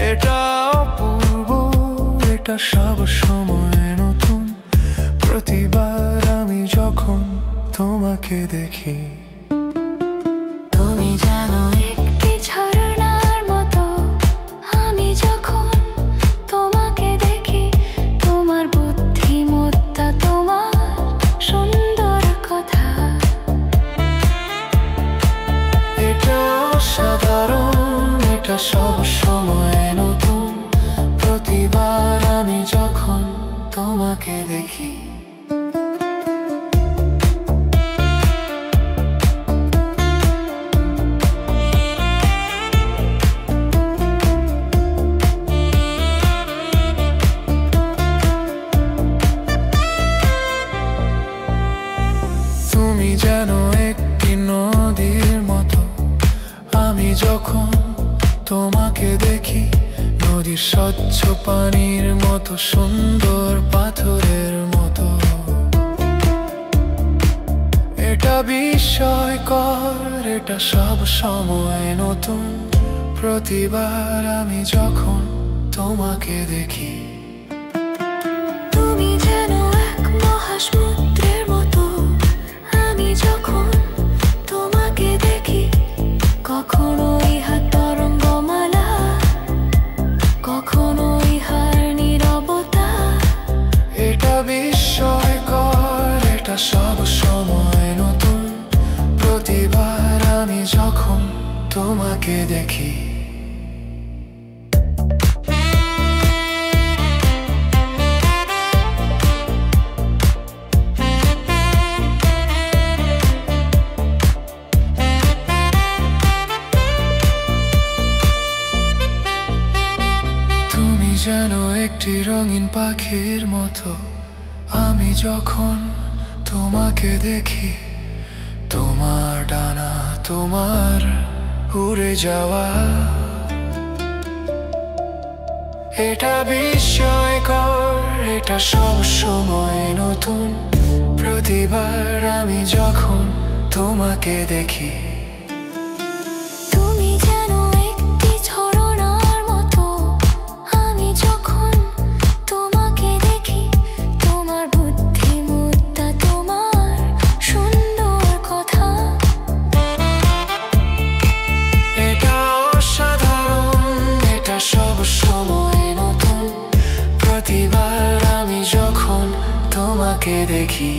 এটা অপূর্ব, এটা সব সময় নতুন। প্রতিবার আমি যখন তোমাকে দেখি, তুমি জানো একটি ঝরনার মতো। আমি যখন তোমাকে দেখি, তোমার বুদ্ধিমত্তা, তোমার সুন্দর কথা, এটা অসাধারণ, এটা সব সময় নতুন। প্রতিবার আমি যখন তোমাকে দেখি, তুমি যেন একটি নদীর মতো। আমি যখন তোমাকে দেখি, নদীর স্বচ্ছ পানির মতো, সুন্দর পাথরের মতো। এটা বিস্ময়কর, এটা সব সময় নতুন। প্রতিবার আমি যখন তোমাকে দেখি, তুমি যেন এক মহাসমুদ্রের মতো। আমি যখন তোমাকে দেখি, কখনো ইহা তরঙ্গমালা, কখনো ইহার নীরবতা। এটা বিস্ময়কর, এটা সব সময় নতুন। প্রতিবার আমি যখন তোমাকে দেখি, তুমি যেন একটি রঙিন পাখির মতো। আমি যখন তোমাকে দেখি, তোমার ডানা, তোমার উড়ে যাওয়া। এটা বিস্ময়কর, এটা সব সময় নতুন। প্রতিবার আমি যখন তোমাকে দেখি, তুমি যেন একটি ঝরনার মতো। আমি যখন তোমাকে দেখি, তোমার বুদ্ধিমত্তা, তোমার সুন্দর কথা, এটা অসাধারণ, এটা সব সময় নতুন। প্রতিবার আমি যখন তোমাকে দেখি।